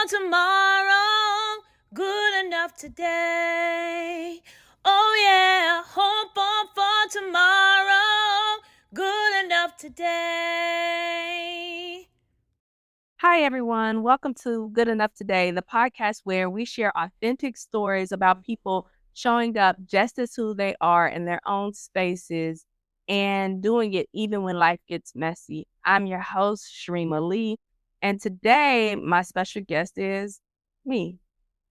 tomorrow, good enough today. Oh yeah, hope for tomorrow, good enough today. Hi, everyone. Welcome to Good Enough Today, the podcast where we share authentic stories about people showing up just as who they are in their own spaces and doing it even when life gets messy. I'm your host, Cheremma Lee, and today my special guest is me.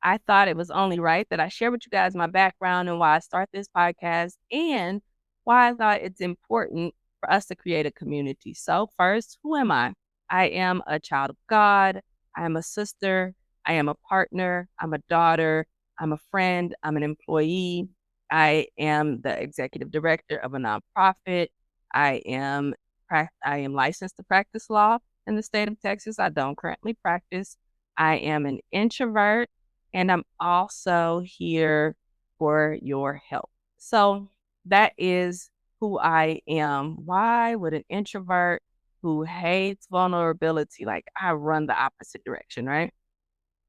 I thought it was only right that I share with you guys my background and why I start this podcast and why I thought it's important for us to create a community. So, first, who am I? I am a child of God. I am a sister. I am a partner. I'm a daughter. I'm a friend. I'm an employee. I am the executive director of a nonprofit. I am I am licensed to practice law in the state of Texas. I don't currently practice. I am an introvert, and I'm also here for your help. So that is who I am. Why would an introvert who hates vulnerability, like I run the opposite direction, right?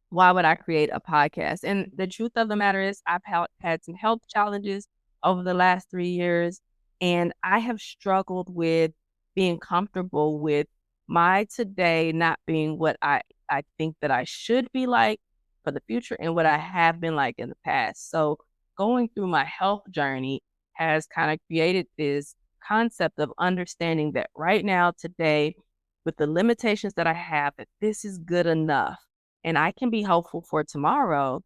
Why would I create a podcast? And the truth of the matter is, I've had some health challenges over the last 3 years, and I have struggled with being comfortable with my today not being what I think that I should be like for the future and what I have been like in the past. So, going through my health journey has kind of created this concept of understanding that right now, today, with the limitations that I have, that this is good enough and I can be hopeful for tomorrow,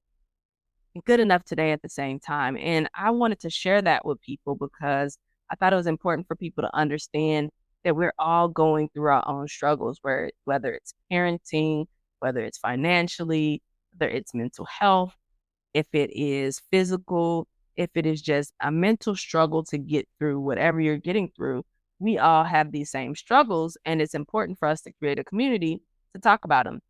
good enough today at the same time. And I wanted to share that with people because I thought it was important for people to understand that we're all going through our own struggles, whether it's parenting, whether it's financially, whether it's mental health, if it is physical, if it is just a mental struggle to get through whatever you're getting through. We all have these same struggles, and it's important for us to create a community to talk about them.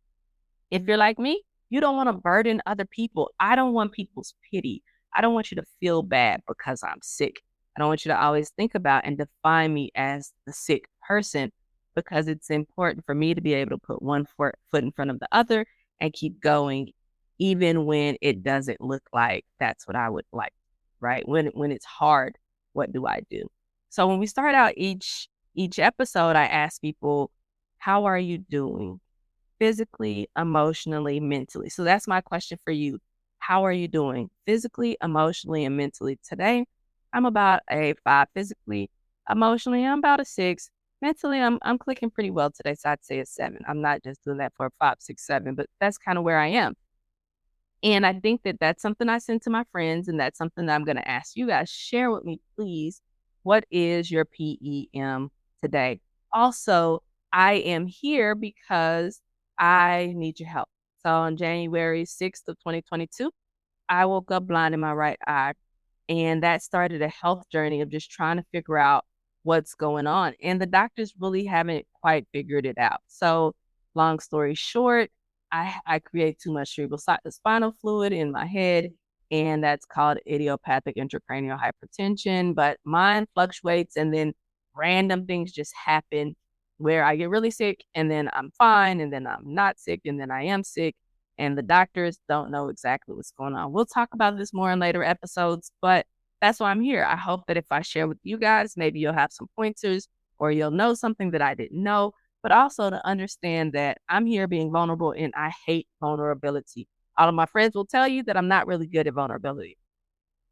If you're like me, you don't want to burden other people. I don't want people's pity. I don't want you to feel bad because I'm sick. I don't want you to always think about and define me as the sick person because it's important for me to be able to put one foot in front of the other and keep going, even when it doesn't look like that's what I would like, right? When it's hard, what do I do? So when we start out each episode, I ask people, how are you doing? Physically, emotionally, mentally. So that's my question for you. How are you doing physically, emotionally, and mentally? Today, I'm about a 5 physically. Emotionally, I'm about a 6. Mentally, I'm clicking pretty well today, so I'd say a 7. I'm not just doing that for a 5, 6, 7, but that's kind of where I am. And I think that that's something I send to my friends, and that's something that I'm going to ask you guys. Share with me, please. What is your PEM today? Also, I am here because I need your help. So on January 6th of 2022, I woke up blind in my right eye. And that started a health journey of just trying to figure out what's going on. And the doctors really haven't quite figured it out. So long story short, I create too much spinal fluid in my head, and that's called idiopathic intracranial hypertension. But mine fluctuates, and then random things just happen where I get really sick, and then I'm fine, and then I'm not sick, and then I am sick, and the doctors don't know exactly what's going on. We'll talk about this more in later episodes, but that's why I'm here. I hope that if I share with you guys, maybe you'll have some pointers or you'll know something that I didn't know, but also to understand that I'm here being vulnerable and I hate vulnerability. All of my friends will tell you that I'm not really good at vulnerability.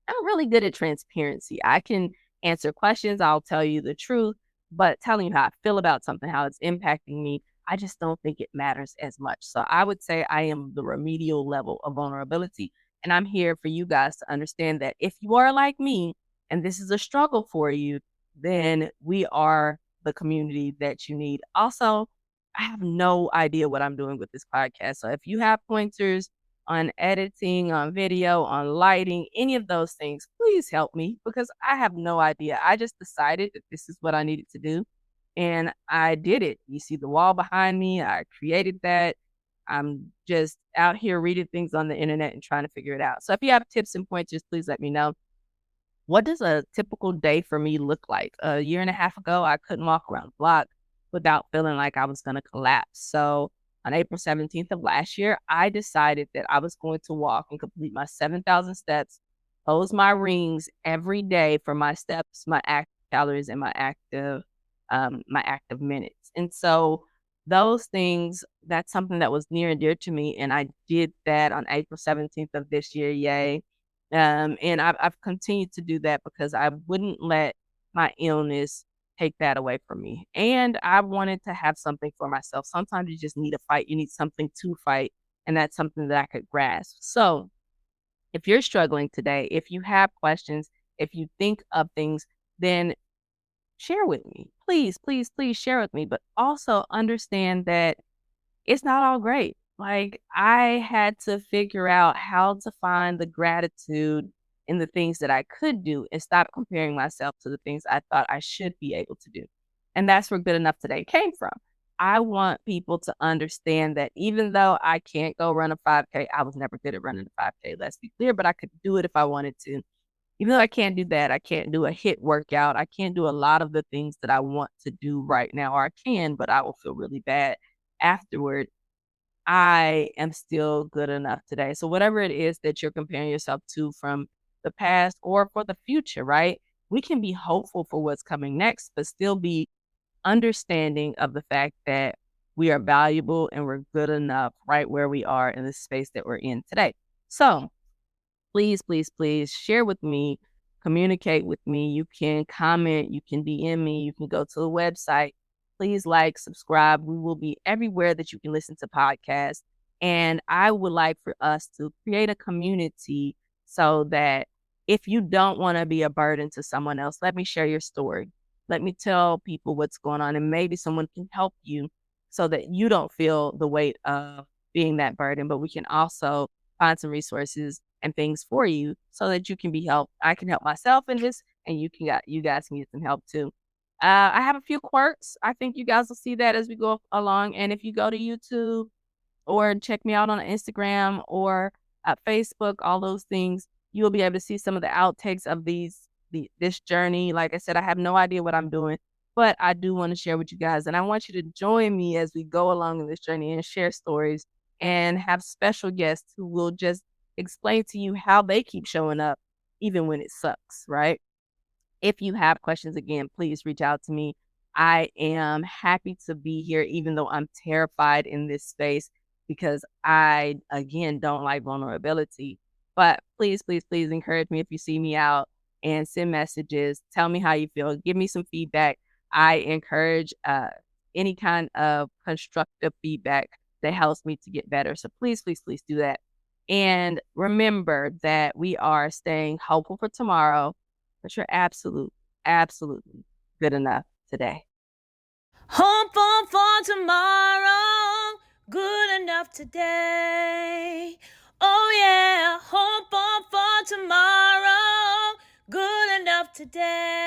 I'm really good at transparency. I can answer questions. I'll tell you the truth, but telling you how I feel about something, how it's impacting me, I just don't think it matters as much. So I would say I am the remedial level of vulnerability. And I'm here for you guys to understand that if you are like me and this is a struggle for you, then we are the community that you need. Also, I have no idea what I'm doing with this podcast. So if you have pointers on editing, on video, on lighting, any of those things, please help me because I have no idea. I just decided that this is what I needed to do and I did it. You see the wall behind me, I created that. I'm just out here reading things on the internet and trying to figure it out. So if you have tips and pointers, please let me know. What does a typical day for me look like? A year and a half ago, I couldn't walk around the block without feeling like I was going to collapse. So on April 17th of last year, I decided that I was going to walk and complete my 7,000 steps, close my rings every day for my steps, my active calories, and my active minutes. And so those things, that's something that was near and dear to me. And I did that on April 17th of this year. Yay. And I've continued to do that because I wouldn't let my illness take that away from me. And I wanted to have something for myself. Sometimes you just need a fight. You need something to fight. And that's something that I could grasp. So if you're struggling today, if you have questions, if you think of things, then share with me. Please, please, please share with me. But also understand that it's not all great. Like, I had to figure out how to find the gratitude in the things that I could do and stop comparing myself to the things I thought I should be able to do. And that's where Good Enough Today came from. I want people to understand that even though I can't go run a 5K, I was never good at running a 5K, let's be clear, but I could do it if I wanted to. Even though I can't do that, I can't do a HIIT workout. I can't do a lot of the things that I want to do right now, or I can, but I will feel really bad afterward. I am still good enough today. So whatever it is that you're comparing yourself to from the past or for the future, right? We can be hopeful for what's coming next, but still be understanding of the fact that we are valuable and we're good enough right where we are in the space that we're in today. So please, please, please share with me, communicate with me. You can comment, you can DM me, you can go to the website. Please like, subscribe. We will be everywhere that you can listen to podcasts. And I would like for us to create a community so that if you don't want to be a burden to someone else, let me share your story. Let me tell people what's going on, and maybe someone can help you so that you don't feel the weight of being that burden. But we can also find some resources and things for you so that you can be helped. I can help myself in this, and you guys can get some help too. I have a few quirks. I think you guys will see that as we go along. And if you go to YouTube or check me out on Instagram or Facebook, all those things, you will be able to see some of the outtakes of this journey. Like I said, I have no idea what I'm doing, but I do want to share with you guys, and I want you to join me as we go along in this journey and share stories and have special guests who will just explain to you how they keep showing up even when it sucks, right? If you have questions, again, please reach out to me. I am happy to be here, even though I'm terrified in this space because I, again, don't like vulnerability. But please, please, please encourage me if you see me out and send messages. Tell me how you feel. Give me some feedback. I encourage any kind of constructive feedback that helps me to get better. So please, please, please do that. And remember that we are staying hopeful for tomorrow, but you're absolutely good enough today. Hope for tomorrow, good enough today. Oh yeah, hope for tomorrow, good enough today.